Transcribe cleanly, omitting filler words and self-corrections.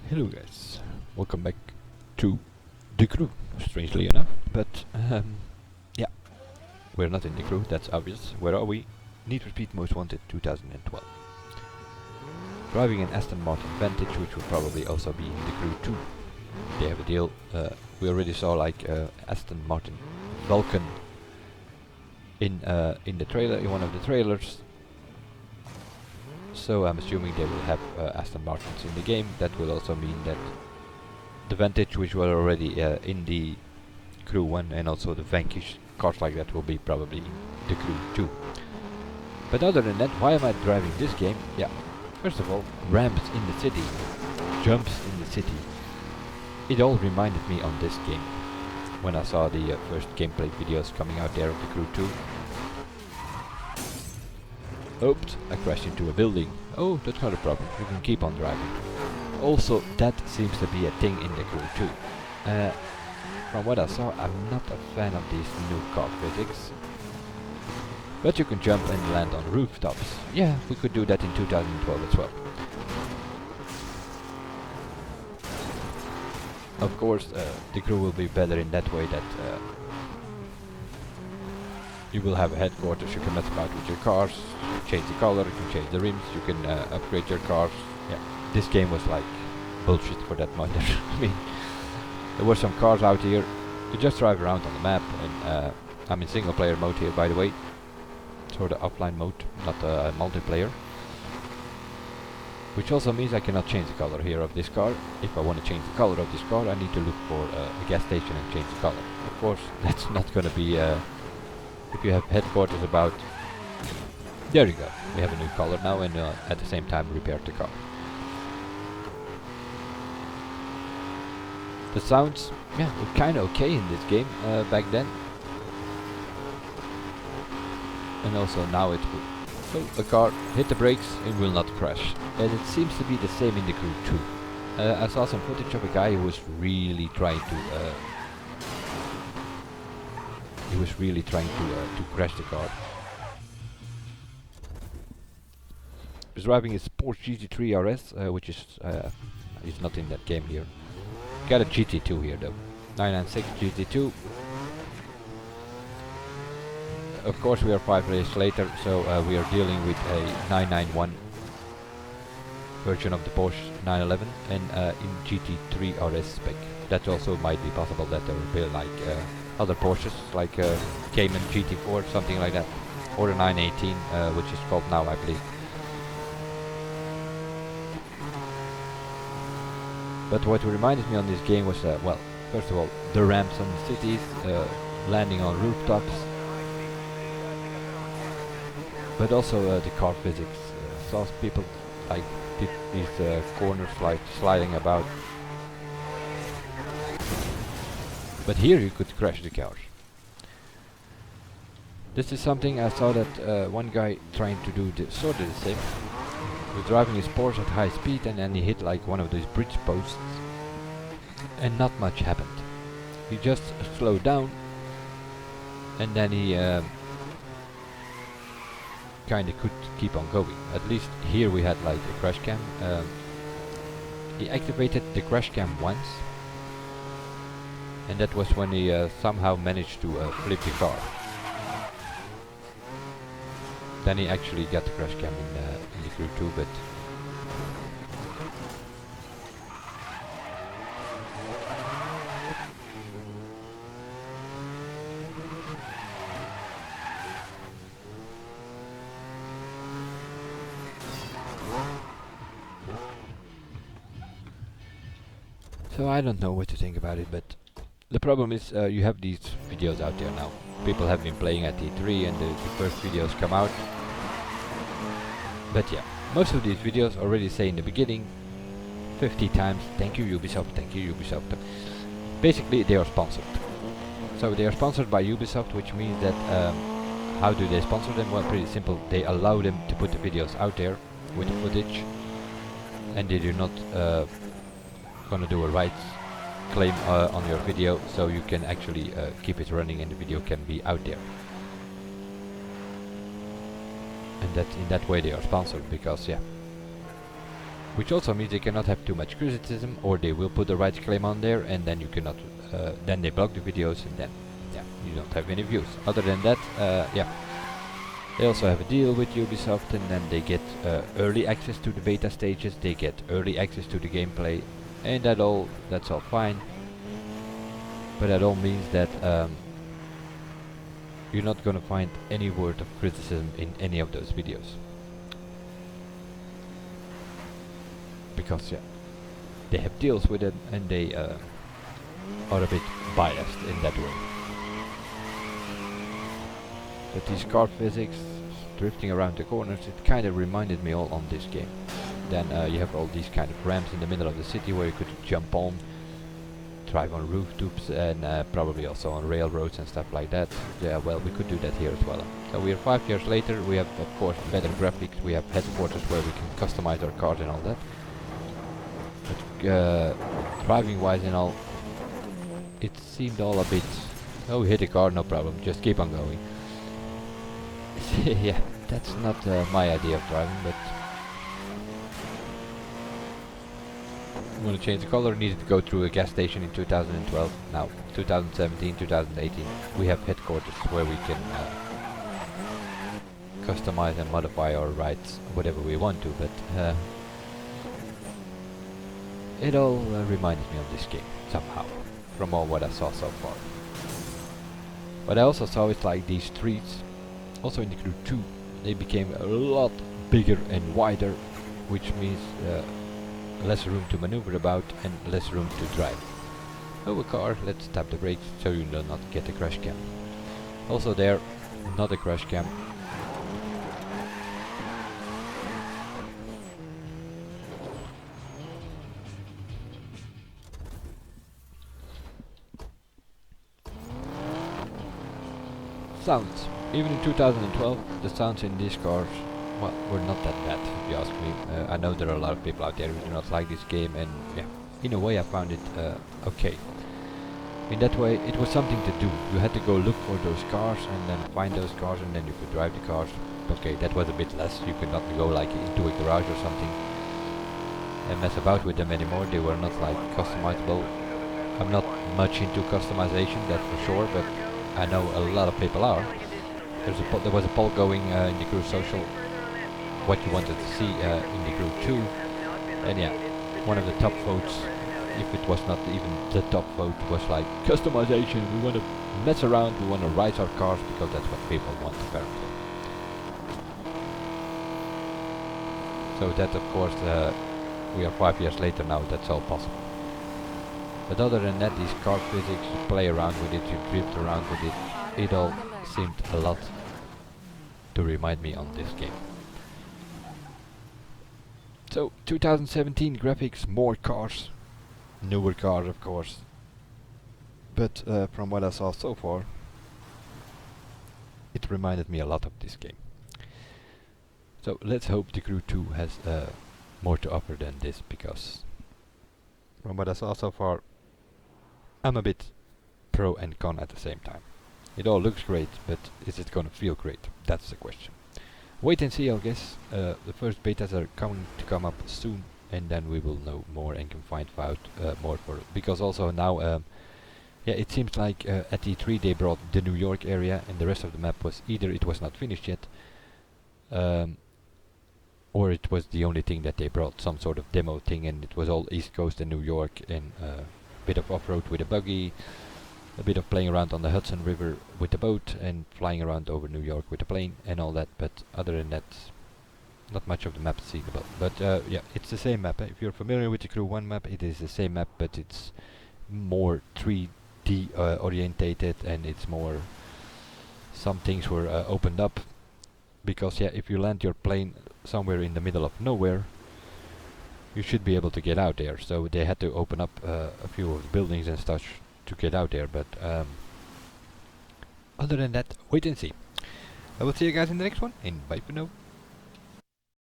Hello guys, welcome back to the crew, strangely enough, but yeah, we're not in the crew, that's obvious. Where are we? Need for Speed Most Wanted 2012. Driving an Aston Martin Vantage, which will probably also be in the crew too. They have a deal. We already saw like Aston Martin Vulcan in the trailer, in one of the trailers. So I'm assuming they will have Aston Martins in the game. That will also mean that the Vantage, which were already in the crew 1, and also the Vanquish, cars like that will be probably in the crew 2. But other than that, why am I driving this game? Yeah, first of all, ramps in the city, jumps in the city. It all reminded me on this game when I saw the first gameplay videos coming out there of the crew 2. Oops, I crashed into a building. Oh, that's not a problem, you can keep on driving. Also, that seems to be a thing in the crew too. From what I saw, I'm not a fan of these new car physics. But you can jump and land on rooftops. Yeah, we could do that in 2012 as well. Of course, the crew will be better in that way that you will have a headquarters, you can mess about with your cars, change the color, you can change the rims, you can upgrade your cars. Yeah, this game was like bullshit for that matter. I mean, there were some cars out here, you just drive around on the map, and I'm in single player mode here by the way, sort of offline mode, not multiplayer. Which also means I cannot change the color here of this car. If I want to change the color of this car, I need to look for a gas station and change the color. Of course, that's not gonna be if you have headquarters about... There you go, we have a new color now, and at the same time repaired the car. The sounds, yeah, were kinda okay in this game back then. And also now it will... So, a car hit the brakes, it will not crash. And it seems to be the same in the crew too. I saw some footage of a guy who was really trying to... to crash the car. He's driving a Porsche GT3 RS, which is not in that game here. Got a GT2 here though, 996 GT2. Of course, we are 5 days later, so we are dealing with a 991 version of the Porsche 911 and in GT3 RS spec. That also might be possible that there will be like other Porsches, like Cayman GT4, something like that, or the 918, which is called now, I believe. But what reminded me on this game was, well, first of all, the ramps on the cities, landing on rooftops, but also the car physics. Saw people like these corners like sliding about. But here you could crash the cars. This is something I saw that one guy trying to do sort of the same. He was driving his Porsche at high speed, and then he hit like one of those bridge posts, and not much happened. He just slowed down, and then he kinda could keep on going. At least here we had like a crash cam. He activated the crash cam once, and that was when he somehow managed to flip the car. Then he actually got the crash cam in the crew too, but... So I don't know what to think about it, but the problem is you have these videos out there now. People have been playing at E3 and the first videos come out. But yeah, most of these videos already say in the beginning 50 times, thank you Ubisoft, thank you Ubisoft. Basically they are sponsored. So they are sponsored by Ubisoft, which means that how do they sponsor them? Well, pretty simple. They allow them to put the videos out there with the footage, and they do not gonna do a rights claim on your video, so you can actually keep it running and the video can be out there. And that in that way they are sponsored, because yeah, which also means they cannot have too much criticism, or they will put the right claim on there, and then you cannot, then they block the videos, and then, yeah, you don't have any views. Other than that, yeah, they also have a deal with Ubisoft, and then they get early access to the beta stages, they get early access to the gameplay, and that's all fine. But that all means that you're not gonna find any word of criticism in any of those videos. Because, yeah, they have deals with it, and they are a bit biased in that way. But these car physics, drifting around the corners, it kind of reminded me all on this game. Then you have all these kind of ramps in the middle of the city where you could jump on, drive on rooftops, and probably also on railroads and stuff like that. Yeah, well, we could do that here as well. So we are 5 years later, we have of course better graphics, we have headquarters where we can customize our cars and all that. But driving wise and all, it seemed all a bit, oh, hit a car, no problem, just keep on going. Yeah, that's not my idea of driving, but I want to change the color, needed to go through a gas station in 2012. Now 2017, 2018, we have headquarters where we can customize and modify our rides whatever we want to, but it all reminds me of this game somehow, from all what I saw so far. What I also saw is like these streets, also in the Crew 2, they became a lot bigger and wider, which means less room to maneuver about and less room to drive. Oh, a car, let's tap the brakes so you do not get a crash cam. Also there, not a crash cam. Sounds. Even in 2012, the sounds in these cars, well, were not that bad, if you ask me. I know there are a lot of people out there who do not like this game, and yeah, in a way I found it okay. In that way, it was something to do. You had to go look for those cars, and then find those cars, and then you could drive the cars. Okay, that was a bit less. You could not go like into a garage or something and mess about with them anymore. They were not like customizable. I'm not much into customization, that's for sure, but I know a lot of people are. There was a poll going in the Crew social, what you wanted to see in the Crew 2, and yeah, one of the top votes, if it was not even the top vote, was like customization. We want to mess around, we want to ride our cars because that's what people want apparently. So that, of course, we are 5 years later now, that's all possible. But other than that, these car physics, you play around with it, you drift around with it, it all seemed a lot to remind me on this game. So 2017 graphics, more cars, newer cars of course, but from what I saw so far, it reminded me a lot of this game. So let's hope the Crew 2 has more to offer than this, because from what I saw so far, I'm a bit pro and con at the same time. It all looks great, but is it gonna feel great? That's the question. Wait and see, I guess. The first betas are going to come up soon, and then we will know more and can find out more for it. Because also now, yeah, it seems like at E3 they brought the New York area, and the rest of the map was either it was not finished yet, or it was the only thing that they brought, some sort of demo thing, and it was all East Coast and New York, and a bit of off-road with a buggy, a bit of playing around on the Hudson River with the boat, and flying around over New York with the plane and all that. But other than that, not much of the map is seeable. But yeah, it's the same map. If you're familiar with the Crew 1 map, it is the same map, but it's more 3D orientated, and it's more, some things were opened up, because yeah, if you land your plane somewhere in the middle of nowhere, you should be able to get out there. So they had to open up a few of the buildings and such to get out there, but other than that, wait and see. I will see you guys in the next one, and bye for now.